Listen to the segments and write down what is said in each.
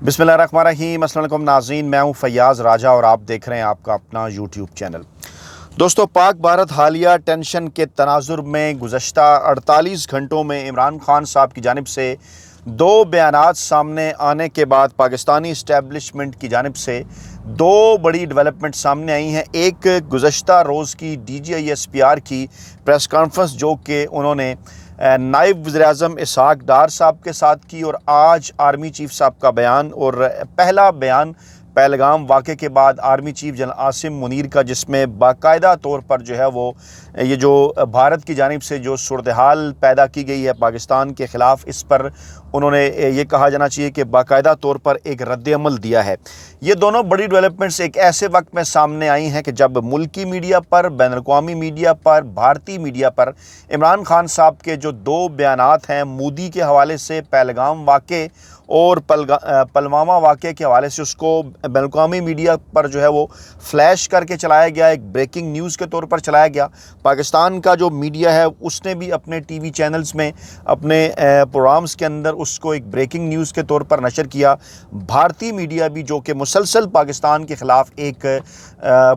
बिस्मिल्लाहिर्रहमानिर्रहीम। अस्सलाम वालेकुम नाज़रीन, मैं हूं फैयाज़ राजा और आप देख रहे हैं आपका अपना यूट्यूब चैनल। दोस्तों, पाक भारत हालिया टेंशन के तनाजुर में गुज़श्ता 48 घंटों में इमरान खान साहब की जानिब से दो बयानात सामने आने के बाद पाकिस्तानी इस्टेब्लिशमेंट की जानिब से दो बड़ी डेवलपमेंट सामने आई हैं। एक गुज़श्ता रोज़ की DGISPR की प्रेस कॉन्फ्रेंस जो कि उन्होंने नायब वज़ीर-ए-आज़म इसहाक़ डार साहब के साथ की, और आज आर्मी चीफ साहब का बयान और पहला बयान पहलगाम वाक़े के बाद army chief general Asim Munir का, जिसमें बाकायदा तौर पर जो है वो ये जो भारत की जानिब से जो सूरत-ए-हाल पैदा की गई है पाकिस्तान के ख़िलाफ़, इस पर उन्होंने ये कहा जाना चाहिए कि बाकायदा तौर पर एक रद्द-ए-अमल दिया है। ये दोनों बड़ी डेवलपमेंट्स एक ऐसे वक्त में सामने आई हैं कि जब मुल्की मीडिया पर, बैनुल-अक़वामी मीडिया पर, भारतीय मीडिया पर इमरान खान साहब के जो दो बयानात हैं मोदी के हवाले से पहलगाम वाक़े और पुलवामा वाक़े के हवाले से, उसको बैनुल-अक़वामी मीडिया पर जो है वो फ्लैश करके चलाया गया, एक ब्रेकिंग न्यूज़ के तौर पर चलाया गया। पाकिस्तान का जो मीडिया है उसने भी अपने टीवी चैनल्स में, अपने प्रोग्राम्स के अंदर उसको एक ब्रेकिंग न्यूज़ के तौर पर नशर किया। भारतीय मीडिया भी जो कि मुसलसल पाकिस्तान के ख़िलाफ़ एक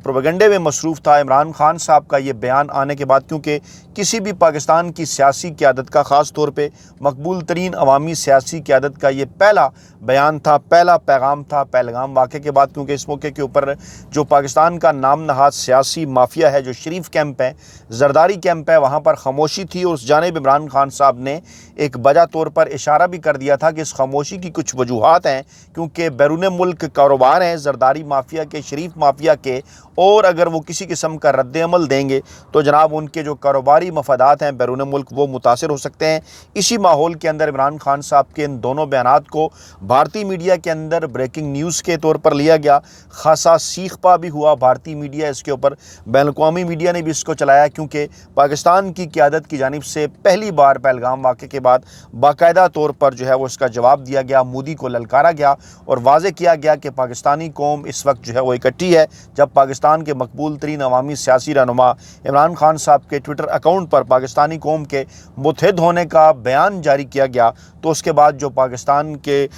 प्रोपेगेंडे में मसरूफ़ था इमरान खान साहब का ये बयान आने के बाद, क्योंकि किसी भी पाकिस्तान की सियासी क़यादत का, ख़ास तौर पे मकबूल तरीन अवामी सियासी क़यादत का ये पहला बयान था, पहला पैगाम था पहलगाम वाक़े के बाद, क्योंकि इस मौके के ऊपर जो पाकिस्तान का नाम नहाद सियासी माफिया है, जो शरीफ कैंप है, जरदारी कैंप है, वहाँ पर खामोशी थी। और उस जानिब इमरान खान साहब ने एक वजह तौर पर इशारा भी कर दिया था कि इस खामोशी की कुछ वजूहात हैं, क्योंकि बैरून मुल्क कारोबार हैं जरदारी माफिया के, शरीफ माफिया के, और अगर वो किसी किस्म का रद्द-ए-अमल देंगे तो जनाब उनके जो कारोबारी मफादात हैं बैरून मुल्क वो मुतासिर हो सकते हैं। इसी माहौल के अंदर इमरान खान साहब के इन दोनों बयानात को भारतीय मीडिया के अंदर ब्रेकिंग न्यूज़ के तौर पर लिया गया। खासा सीख पा भी हुआ भारतीय मीडिया इसके ऊपर, बैनुल-अक़वामी मीडिया ने भी इसको चलाया, क्योंकि पाकिस्तान की क़यादत की जानिब से पहली बार पहलगाम वाक़े के बाद बाकायदा तौर पर जो है वो इसका जवाब दिया गया, मोदी को ललकारा गया और वाज़े किया गया कि पाकिस्तानी कौम इस वक्त जो है वो इकट्ठी है। जब पाकिस्तान के मकबूल तरीन अवामी सियासी रहनुमा इमरान खान साहब के ट्विटर अकाउंट पर पाकिस्तानी कौम के मुत्तहिद होने का बयान जारी किया गया, तो उसके बाद जो पाकिस्तान के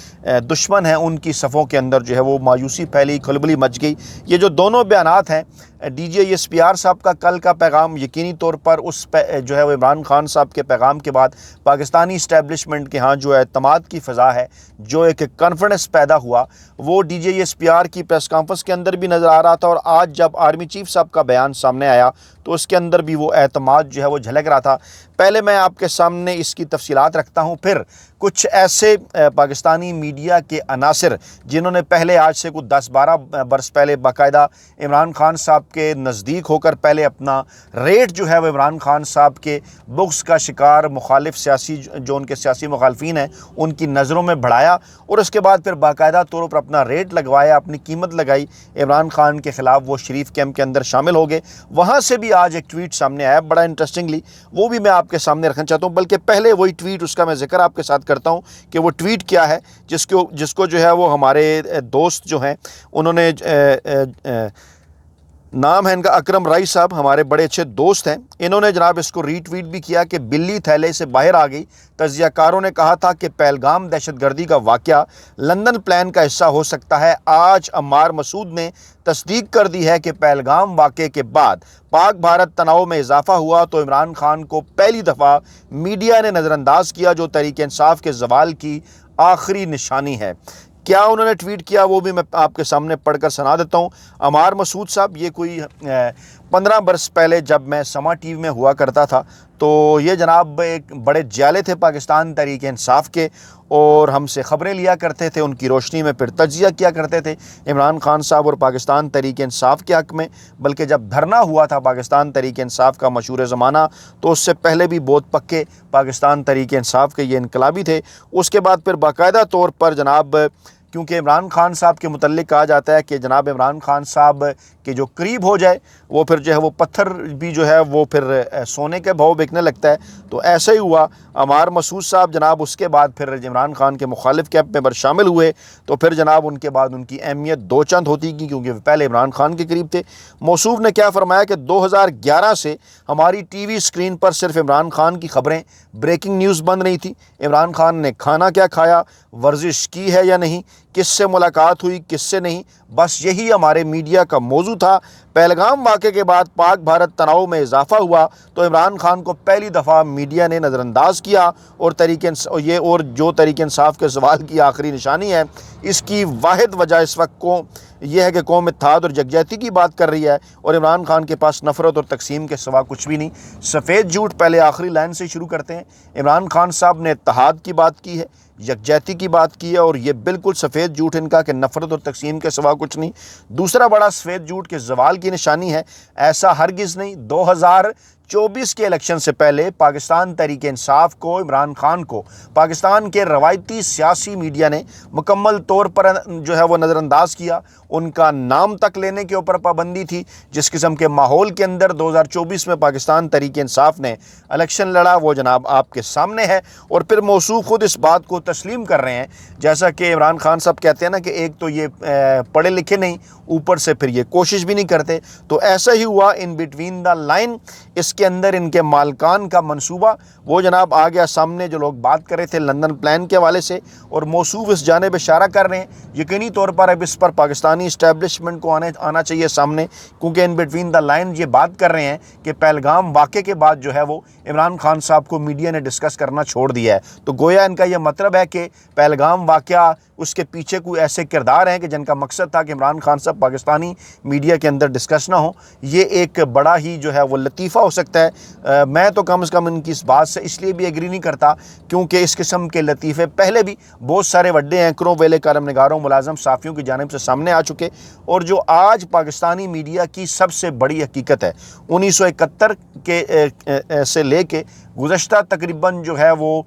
दुश्मन हैं उनकी सफ़ों के अंदर जो है वो मायूसी फैली, खलबली मच गई। ये जो दोनों बयानात हैं DGISPR साहब का कल का पैगाम, यकीनी तौर पर उस जो है वो इमरान खान साहब के पैगाम के बाद पाकिस्तानी इस्टेब्लिशमेंट के यहाँ जो एतमाद की फ़ज़ा है, जो एक कॉन्फिडेंस पैदा हुआ, वो DGISPR की प्रेस कॉन्फ्रेंस के अंदर भी नज़र आ रहा था। और आज जब आर्मी चीफ साहब का बयान सामने आया तो उसके अंदर भी वो एतमाद जो है वो झलक रहा था। पहले मैं आपके सामने इसकी तफसीलात रखता हूँ, फिर कुछ ऐसे पाकिस्तानी मीडिया के अनासिर जिन्होंने पहले आज से कुछ 10-12 बरस पहले बाकायदा इमरान खान साहब के नज़दीक होकर पहले अपना रेट जो है वो इमरान खान साहब के बुक्स का शिकार मुखालिफ सियासी, जो उनके सियासी मुखालफिन हैं, उनकी नज़रों में बढ़ाया, और उसके बाद फिर बाकायदा तौर पर अपना रेट लगवाया, अपनी कीमत लगाई, इमरान खान के ख़िलाफ़ वो शरीफ कैंप के अंदर शामिल हो गए। वहाँ से भी आज एक ट्वीट सामने आया बड़ा इंटरेस्टिंगली, वो भी मैं आपके सामने रखना चाहता हूँ। बल्कि पहले वही ट्वीट, उसका मैं जिक्र आपके साथ करता हूँ कि वो ट्वीट क्या है, जिसको जो है वो हमारे दोस्त जो हैं उन्होंने नाम है इनका अकरम राई साहब, हमारे बड़े अच्छे दोस्त हैं, इन्होंने जनाब इसको रीट्वीट भी किया कि बिल्ली थैले से बाहर आ गई। तज्ज़ियाकारों ने कहा था कि पहलगाम दहशतगर्दी का वाक़या लंदन प्लान का हिस्सा हो सकता है। आज अम्मार मसूद ने तस्दीक कर दी है कि पहलगाम वाक़े के बाद पाक भारत तनाव में इजाफा हुआ तो इमरान खान को पहली दफ़ा मीडिया ने नज़रअंदाज किया, जो तहरीक इंसाफ के ज़वाल की आखिरी निशानी है। क्या उन्होंने ट्वीट किया वो भी मैं आपके सामने पढ़कर सुना देता हूँ। अम्मार मसूद साहब, ये कोई 15 बरस पहले जब मैं समा टीवी में हुआ करता था, तो ये जनाब एक बड़े जाले थे पाकिस्तान तहरीक इंसाफ के, और हमसे ख़बरें लिया करते थे, उनकी रोशनी में फिर तज्ज़िया किया करते थे इमरान खान साहब और पाकिस्तान तहरीक इंसाफ के हक़ में। बल्कि जब धरना हुआ था पाकिस्तान तहरीक इंसाफ का मशहूर ज़माना, तो उससे पहले भी बहुत पक्के पाकिस्तान तहरीक इंसाफ के ये इनकलाबी थे। उसके बाद फिर बाकायदा तौर पर जनाब, क्योंकि इमरान खान साहब के मुतल्लिक़ कहा जाता है कि जनाब इमरान खान साहब के जो करीब हो जाए वो फिर जो है वो पत्थर भी जो है वो फिर सोने के भाव बिकने लगता है। तो ऐसा ही हुआ। अम्मार मसूद साहब जनाब उसके बाद फिर इमरान खान के मुखालिफ कैंप में शामिल हुए, तो फिर जनाब उनके बाद उनकी अहमियत दो चंद होती गई, क्योंकि पहले इमरान खान के करीब थे। मौसूफ ने क्या फरमाया कि 2011 से हमारी टीवी स्क्रीन पर सिर्फ इमरान खान की खबरें, ब्रेकिंग न्यूज़ बंद नहीं थी। इमरान खान ने खाना क्या खाया, वर्जिश की है या नहीं, کس سے ملاقات ہوئی کس سے نہیں، بس یہی ہمارے میڈیا کا موضوع تھا۔ پہلگام واقعے کے بعد پاک بھارت تناؤ میں اضافہ ہوا تو عمران خان کو پہلی دفعہ میڈیا نے نظر انداز کیا، اور جو تحریک انصاف کے زوال کی آخری نشانی ہے، اس کی واحد وجہ اس وقت یہ ہے کہ قوم اتحاد اور یکجہتی کی بات کر رہی ہے، اور عمران خان کے پاس نفرت اور تقسیم کے سوا کچھ بھی نہیں۔ سفید جھوٹ پہلے آخری لائن سے شروع کرتے ہیں۔ عمران خان صاحب نے اتحاد کی بات کی ہے، یکجہتی کی بات کی ہے، اور یہ بالکل سفید جھوٹ ان کا کہ نفرت اور تقسیم کے سوا کچھ نہیں۔ دوسرا بڑا سفید جھوٹ کہ زوال کی نشانی ہے، ایسا ہرگز نہیں۔ 2024 کے الیکشن سے پہلے پاکستان تحریک انصاف کو، عمران خان کو پاکستان کے روایتی سیاسی میڈیا نے مکمل طور پر جو ہے وہ نظر انداز کیا۔ ان کا نام تک لینے کے اوپر پابندی تھی۔ جس قسم کے ماحول کے اندر 2024 میں پاکستان تحریک انصاف نے الیکشن لڑا وہ جناب آپ کے سامنے ہے، اور پھر موصوف خود اس بات کو تسلیم کر رہے ہیں، جیسا کہ عمران خان صاحب کہتے ہیں نا کہ ایک تو یہ پڑھے لکھے نہیں، اوپر سے پھر یہ کوشش بھی نہیں کرتے، تو ایسا ہی ہوا۔ ان بٹوین دا لائن اس کے اندر ان کے مالکان کا منصوبہ وہ جناب آ گیا سامنے، جو لوگ بات کر رہے تھے لندن پلان کے حوالے سے، اور موصوف اس جانب اشارہ کر رہے ہیں۔ یقینی طور پر اب اس پر پاکستانی اسٹیبلشمنٹ کو آنا چاہیے سامنے، کیونکہ ان بٹوین دا لائن یہ بات کر رہے ہیں کہ پہلگام واقعے کے بعد جو ہے وہ عمران خان صاحب کو میڈیا نے ڈسکس کرنا چھوڑ دیا ہے، تو گویا ان کا یہ مطلب ہے کہ پہلگام واقعہ اس کے پیچھے کوئی ایسے کردار ہیں کہ جن کا مقصد تھا کہ عمران خان صاحب پاکستانی میڈیا کے اندر ڈسکس نہ ہوں۔ یہ ایک بڑا ہی جو ہے وہ لطیفہ ہو سکتا ہے۔ میں تو کم از کم ان کی اس بات سے اس لیے بھی ایگری نہیں کرتا کیونکہ اس قسم کے لطیفے پہلے بھی بہت سارے بڑے اینکروں، ویلے کالم نگاروں، ملازم صحافیوں کی جانب سے سامنے آ چکے، اور جو آج پاکستانی میڈیا کی سب سے بڑی حقیقت ہے 1971 سے لے کے گزشتہ تقریباً جو ہے وہ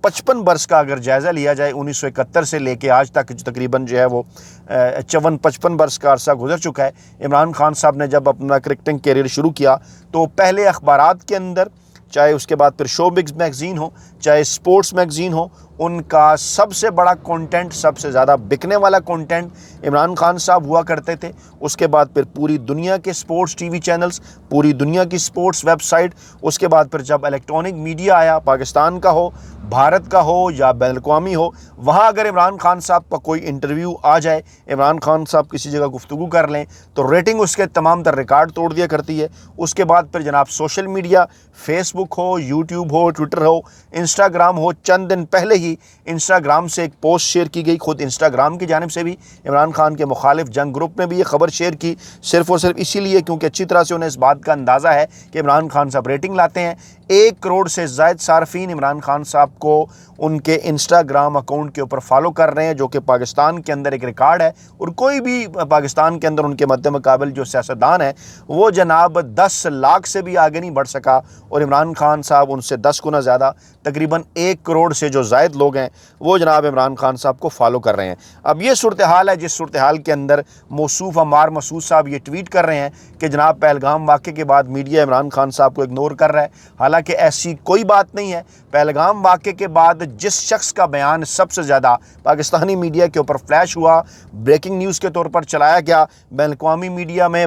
55 برس کا اگر جائزہ لیا جائے، 1971 سے لے کے آج تک تقریباً جو ہے وہ 54-55 برس کا عرصہ گزر چکا ہے۔ عمران خان صاحب نے جب اپنا کرکٹنگ کیریئر شروع کیا تو پہلے اخبارات کے اندر، چاہے اس کے بعد پھر شو بگز میگزین ہو، چاہے سپورٹس میگزین ہو، ان کا سب سے بڑا کنٹینٹ، سب سے زیادہ بکنے والا کنٹینٹ عمران خان صاحب ہوا کرتے تھے۔ اس کے بعد پھر پوری دنیا کے سپورٹس ٹی وی چینلز، پوری دنیا کی سپورٹس ویب سائٹ، اس کے بعد پھر جب الیکٹرانک میڈیا آیا، پاکستان کا ہو، بھارت کا ہو یا بین الاقوامی ہو، وہاں اگر عمران خان صاحب کا کوئی انٹرویو آ جائے، عمران خان صاحب کسی جگہ گفتگو کر لیں تو ریٹنگ اس کے تمام تر ریکارڈ توڑ دیا کرتی ہے۔ اس کے بعد پھر جناب سوشل میڈیا، فیس بک ہو، یوٹیوب ہو، ٹویٹر ہو، انسٹاگرام ہو، چند دن پہلے ہی انسٹاگرام سے ایک پوسٹ شیئر کی گئی، خود انسٹاگرام کی جانب سے بھی عمران خان کے مخالف جنگ گروپ نے بھی یہ خبر شیئر کی، صرف اور صرف اسی لیے کیونکہ اچھی طرح سے انہیں اس بات کا اندازہ ہے کہ عمران خان صاحب ریٹنگ لاتے ہیں۔ 1 کروڑ سے زائد صارفین عمران خان صاحب کو ان کے انسٹاگرام اکاؤنٹ کے اوپر فالو کر رہے ہیں، جو کہ پاکستان کے اندر ایک ریکارڈ ہے، اور کوئی بھی پاکستان کے اندر ان کے مد مقابل جو سیاستدان ہے وہ جناب 10 لاکھ سے بھی آگے نہیں بڑھ سکا، اور عمران خان صاحب ان سے 10 گنا زیادہ، تقریباً 1 کروڑ سے جو زائد لوگ ہیں وہ جناب عمران خان صاحب کو فالو کر رہے ہیں۔ اب یہ صورتحال ہے جس صورتحال کے اندر موصوف عمار مسعود صاحب یہ ٹویٹ کر رہے ہیں کہ جناب پہلگام واقعے کے بعد میڈیا عمران خان صاحب کو اگنور کر رہا ہے، حالانکہ ایسی کوئی بات نہیں ہے۔ پہلگام واقعے کے بعد جس شخص کا بیان سب سے زیادہ پاکستانی میڈیا کے اوپر فلیش ہوا، بریکنگ نیوز کے طور پر چلایا گیا، بین الاقوامی میڈیا میں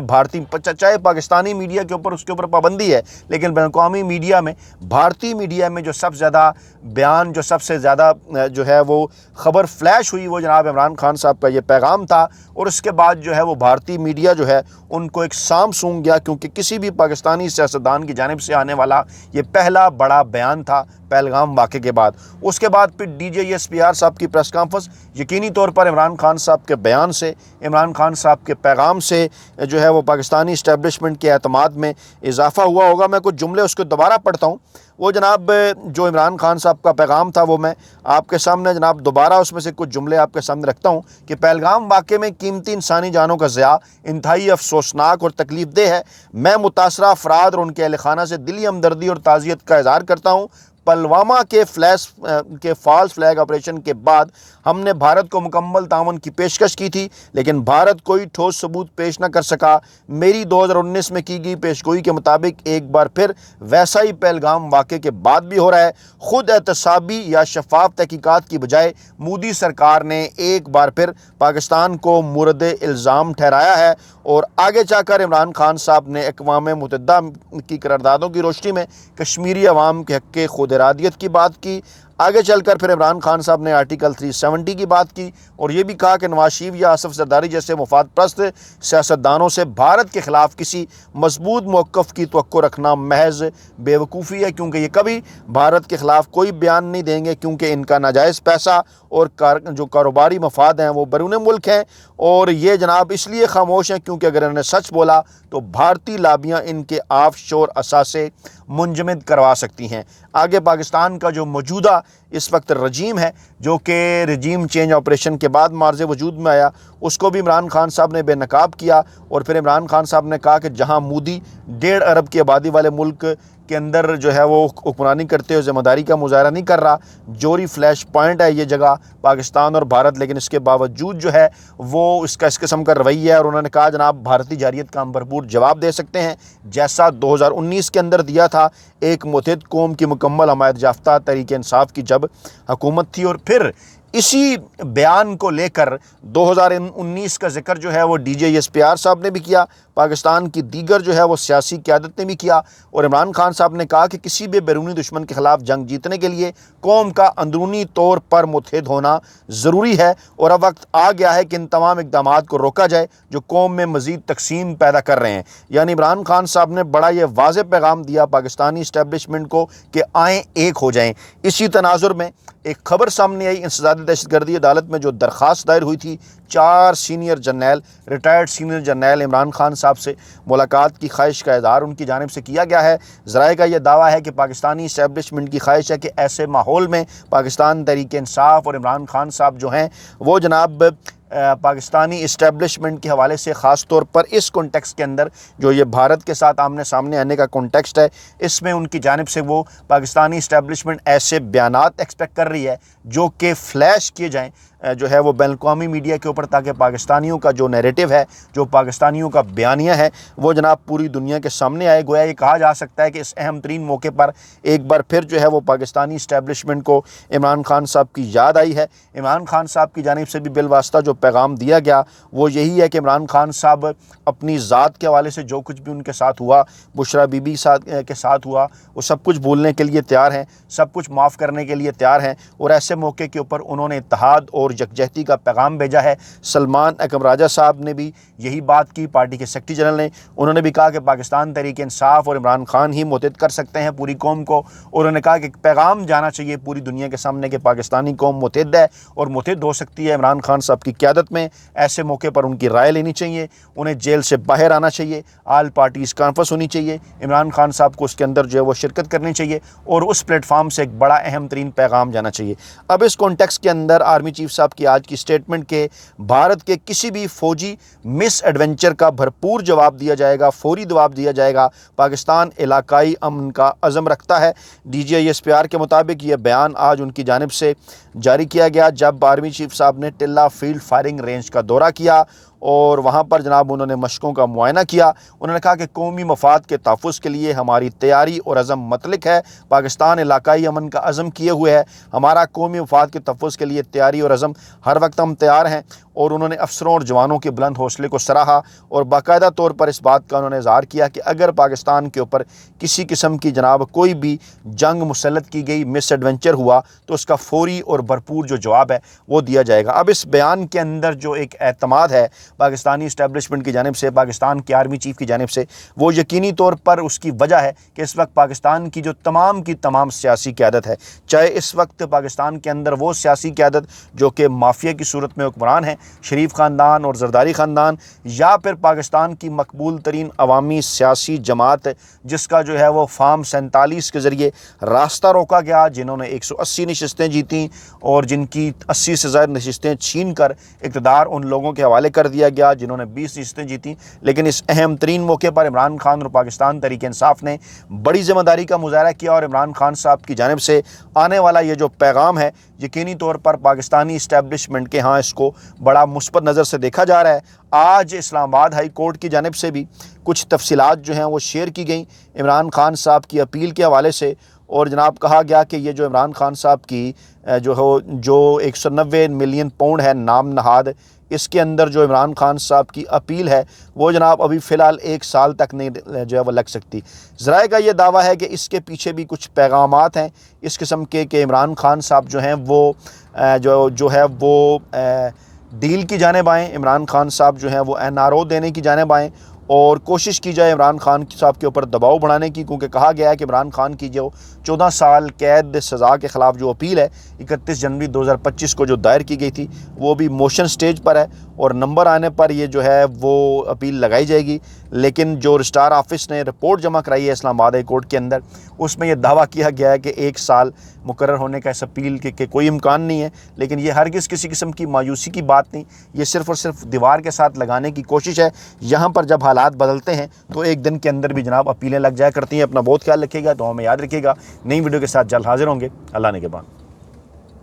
چاہے پاکستانی میڈیا کے اوپر اس کے اوپر پابندی ہے، لیکن بین الاقوامی میڈیا میں، بھارتی میڈیا میں جو سب سے زیادہ بیان، جو سب سے زیادہ جو ہے وہ خبر فلیش ہوئی، وہ جناب عمران خان صاحب کا یہ پیغام تھا، اور اس کے بعد جو ہے وہ بھارتی میڈیا جو ہے ان کو ایک سام سونگ گیا، کیونکہ کسی بھی پاکستانی سیاستدان کی جانب سے آنے والا یہ پہلا بڑا بیان تھا پہلگام واقعے کے بعد۔ اس کے بعد پھر D J S P R صاحب کی پریس کانفرنس، یقینی طور پر عمران خان صاحب کے بیان سے، عمران خان صاحب کے پیغام سے جو ہے وہ پاکستانی اسٹیبلشمنٹ کے اعتماد میں اضافہ ہوا ہوگا۔ میں کچھ جملے اس کو دوبارہ پڑھتا ہوں۔ وہ جناب جو عمران خان صاحب کا پیغام تھا وہ میں آپ کے سامنے جناب دوبارہ اس میں سے کچھ جملے آپ کے سامنے رکھتا ہوں کہ پہلگام واقعے میں قیمتی انسانی جانوں کا ضیاع انتہائی افسوسناک اور تکلیف دہ ہے۔ میں متاثرہ افراد اور ان کے اہل خانہ سے دلی ہمدردی اور تعزیت کا اظہار کرتا ہوں۔ پلوامہ کے فالس فلیگ آپریشن کے بعد ہم نے بھارت کو مکمل تعاون کی پیشکش کی تھی، لیکن بھارت کوئی ٹھوس ثبوت پیش نہ کر سکا۔ میری 2019 میں کی گئی پیشگوئی کے مطابق ایک بار پھر ویسا ہی پہلگام واقعے کے بعد بھی ہو رہا ہے۔ خود احتسابی یا شفاف تحقیقات کی بجائے مودی سرکار نے ایک بار پھر پاکستان کو مورد الزام ٹھہرایا ہے، اور آگے جا کر عمران خان صاحب نے اقوام متحدہ کی قراردادوں کی روشنی میں کشمیری عوام کے حق خود ارادیت کی بات کی۔ आगे चलकर फिर इमरान खान साहब ने आर्टिकल 370 की बात की और ये भी कहा कि नवाज शरीफ या आसिफ जरदारी जैसे मुफाद परस्त सियासतदानों से भारत के ख़िलाफ़ किसी मजबूत मौक़िफ़ की तवक्को रखना महज बेवकूफ़ी है, क्योंकि ये कभी भारत के ख़िलाफ़ कोई बयान नहीं देंगे, क्योंकि इनका नाजायज़ पैसा और जो कारोबारी मफाद हैं वो बैरून मुल्क हैं। और ये जनाब इसलिए खामोश हैं क्योंकि अगर इन्होंने सच बोला तो भारतीय लाबियाँ इनके ऑफशोर असासे मुंजमद करवा सकती हैं। आगे पाकिस्तान का जो मौजूदा इस वक्त रजीम है, जो कि रजीम चेंज ऑपरेशन के बाद मार्ज़ वजूद में आया, उसको भी इमरान खान साहब ने बेनकाब किया। और फिर इमरान खान साहब ने कहा कि जहां मोदी 1.5 अरब की आबादी वाले मुल्क के अंदर जो है वो हुक्मरानी करते हुए ज़िम्मेदारी का मुजाहरा नहीं कर रहा, जोरी फ्लैश पॉइंट है ये जगह पाकिस्तान और भारत, लेकिन इसके बावजूद जो है वो इसका इस किस्म का रवैया है। और उन्होंने कहा जनाब भारतीय जारियत का हम भरपूर जवाब दे सकते हैं, जैसा 2019 के अंदर दिया था एक मुतहद कौम की मुकम्मल हमायत याफ्ता तहरीक इंसाफ की जब हुकूमत थी। और फिर इसी बयान को लेकर 2019 का जिक्र जो है वो DJSPR साहब ने भी किया, पाकिस्तान की दीगर जो है वो सियासी क़यादत ने भी किया। और इमरान खान साहब ने कहा कि किसी भी बैरूनी दुश्मन के ख़िलाफ़ जंग जीतने के लिए कौम का अंदरूनी तौर पर मुत्तहिद होना ज़रूरी है और अब वक्त आ गया है कि इन तमाम इक़दामात को रोका जाए जो कौम में मज़ीद तकसीम पैदा कर रहे हैं। यानी इमरान खान साहब ने बड़ा ये वाज़ेह पैगाम दिया पाकिस्तानी इस्टेब्लिशमेंट को कि आएँ एक हो जाएँ। इसी तनाजुर में एक खबर सामने आई, इंसदादी दहशतगर्दी अदालत में जो दरख्वास्त दायर हुई थी 4 senior Jarnail retired senior Jarnail Imran Khan साहब से मुलाकात की ख्वाहिश का इज़हार उनकी जानिब से किया गया है। ज़राए का यह दावा है कि पाकिस्तानी इस्टेब्लिशमेंट की ख्वाहिश है कि ऐसे माहौल में पाकिस्तान तहरीक इंसाफ और इमरान खान साहब जो हैं वो जनाब पाकिस्तानी इस्टेब्लिशमेंट के हवाले से ख़ास तौर पर इस कॉन्टेक्स्ट के अंदर जो ये भारत के साथ आमने सामने आने का कॉन्टेक्स्ट है, इसमें उनकी जानिब से वो पाकिस्तानी इस्टेब्लिशमेंट ऐसे बयानात एक्सपेक्ट कर रही है जो कि फ्लैश किए जाएँ जो है वो बैनुल-अक़वामी मीडिया के ऊपर, ताकि पाकिस्तानियों का जो नैरेटिव है, जो पाकिस्तानियों का बयानिया है, वो जनाब पूरी दुनिया के सामने आए। गोया ये कहा जा सकता है कि इस अहम तरीन मौके पर एक बार फिर जो है वो पाकिस्तानी इस्टेब्लिशमेंट को इमरान खान साहब की याद आई है। इमरान खान साहब की जानिब से भी बिलवास्ता जो पैगाम दिया गया वो यही है कि इमरान खान साहब अपनी ज़ात के हवाले से जो कुछ भी उनके साथ हुआ, बुशरा बीबी के साथ हुआ, वो सब कुछ भूलने के लिए तैयार हैं, सब कुछ माफ़ करने के लिए तैयार हैं। और ऐसे मौके के ऊपर उन्होंने इत्तेहाद और यकजहती का पैगाम भेजा है। सलमान अकरम राजा साहब ने भी यही बात की, पार्टी के सेक्रेटरी जनरल ने, उन्होंने भी कहा कि पाकिस्तान तहरीक इंसाफ और इमरान खान ही मुत्तहिद कर सकते हैं पूरी कौम को। और उन्होंने कहा कि पैगाम जाना चाहिए पूरी दुनिया के सामने कि पाकिस्तानी कौम मुत्तहिद है और मुत्तहिद हो सकती है इमरान खान साहब की क़यादत में। ऐसे मौके पर उनकी राय लेनी चाहिए, उन्हें जेल से बाहर आना चाहिए, आल पार्टीज़ कॉन्फ्रेंस होनी चाहिए, इमरान खान साहब को उसके अंदर जो है वो शिरकत करनी चाहिए और उस प्लेटफार्म से एक बड़ा अहम तरीन पैगाम जाना चाहिए। अब इस कॉन्टेक्स्ट के अंदर आर्मी चीफ साहब की आज की स्टेटमेंट के भारत के किसी भी फौजी मिस एडवेंचर का भरपूर जवाब दिया जाएगा, फौरी जवाब दिया जाएगा। पाकिस्तान इलाकाई अमन का अज़म रखता है। DJSPR के मुताबिक ये बयान आज उनकी जानिब से जारी किया गया जब आर्मी चीफ साहब ने टिल्ला फील्ड फायरिंग रेंज का दौरा किया और वहाँ पर जनाब उन्होंने मशकों का मुआयना किया। उन्होंने कहा कि कौमी मफाद के तहफ़्फ़ुज़ के लिए हमारी तैयारी और अज़म मतलक है। पाकिस्तान इलाकाई अमन का अज़म किए हुए है, हमारा कौमी मफाद के तहफ़्फ़ुज़ के लिए तैयारी और अज़म हर वक्त हम तैयार हैं। और उन्होंने अफसरों और जवानों के बुलंद हौसले को सराहा और बाकायदा तौर पर इस बात का उन्होंने इज़हार किया कि अगर पाकिस्तान के ऊपर किसी किस्म की जनाब कोई भी जंग मुसल्लत की गई, मिस एडवेंचर हुआ, तो उसका फौरी और भरपूर जो जवाब है वो दिया जाएगा। अब इस बयान के अंदर जो एक एतमाद है पाकिस्तानी इस्टेब्लिशमेंट की जानिब से, पाकिस्तान के आर्मी चीफ की जानिब से, वो यकीनी तौर पर उसकी वजह है कि इस वक्त पाकिस्तान की जो तमाम की तमाम सियासी क़यादत है, चाहे इस वक्त पाकिस्तान के अंदर वो सियासी क़यादत जो कि माफिया की सूरत में हुक्मरान है, शरीफ ख़ानदान और जरदारी ख़ानदान, या फिर पाकिस्तान की मकबूल तरीन अवामी सियासी जमात जिसका जो है वो फार्म 47 के ज़रिए रास्ता रोका गया, जिन्होंने 180 नशस्तें जीती और जिनकी 80 से ज़्यादा नशस्तें छीन कर इक़्तिदार उन लोगों के हवाले कर दिया गया जिन्होंने 20 नशस्तें जीती। लेकिन इस अहम तरीन मौके पर इमरान खान और पाकिस्तान तहरीक इंसाफ ने बड़ी ज़िम्मेदारी का मुज़ाहरा किया और इमरान खान साहब की जानिब से आने वाला ये जो पैगाम है यकीनी तौर पर पाकिस्तानी इस्टेब्लिशमेंट के यहाँ इसको बड़ा मुस्बत नज़र से देखा जा रहा है। आज इस्लामाबाद हाई कोर्ट की जानिब से भी कुछ तफसीलात जो हैं वो शेयर की गई इमरान खान साहब की अपील के हवाले से, اور جناب کہا گیا کہ یہ جو عمران خان صاحب کی جو 190 ملین پاؤنڈ ہے نام نہاد، اس کے اندر جو عمران خان صاحب کی اپیل ہے وہ جناب ابھی فی الحال 1 سال تک نہیں جو ہے وہ لگ سکتی۔ ذرائع کا یہ دعویٰ ہے کہ اس کے پیچھے بھی کچھ پیغامات ہیں اس قسم کے کہ عمران خان صاحب جو ہیں وہ ڈیل کی جانب آئیں، عمران خان صاحب جو ہیں وہ NRO دینے کی جانب آئیں اور کوشش کی جائے عمران خان صاحب کے اوپر دباؤ بڑھانے کی، کیونکہ کہا گیا ہے کہ عمران خان کی جو 14 سال قید سزا کے خلاف جو اپیل ہے 31 جنوری 2025 کو جو دائر کی گئی تھی وہ بھی موشن سٹیج پر ہے، اور نمبر آنے پر یہ جو ہے وہ اپیل لگائی جائے گی۔ لیکن جو رجسٹرار آفس نے رپورٹ جمع کرائی ہے اسلام آباد ہائی کورٹ کے اندر، اس میں یہ دعویٰ کیا گیا ہے کہ 1 سال مقرر ہونے کا اس اپیل کے کوئی امکان نہیں ہے، لیکن یہ ہرگز کسی قسم کی مایوسی کی بات نہیں، یہ صرف اور صرف دیوار کے ساتھ لگانے کی کوشش ہے۔ یہاں پر جب حالات بدلتے ہیں تو 1 دن کے اندر بھی جناب اپیلیں لگ جایا کرتی ہیں۔ اپنا بہت خیال رکھیے گا، تو ہمیں یاد رکھیے گا، نئی ویڈیو کے ساتھ جلد حاضر ہوں گے۔ اللہ نے کے بعد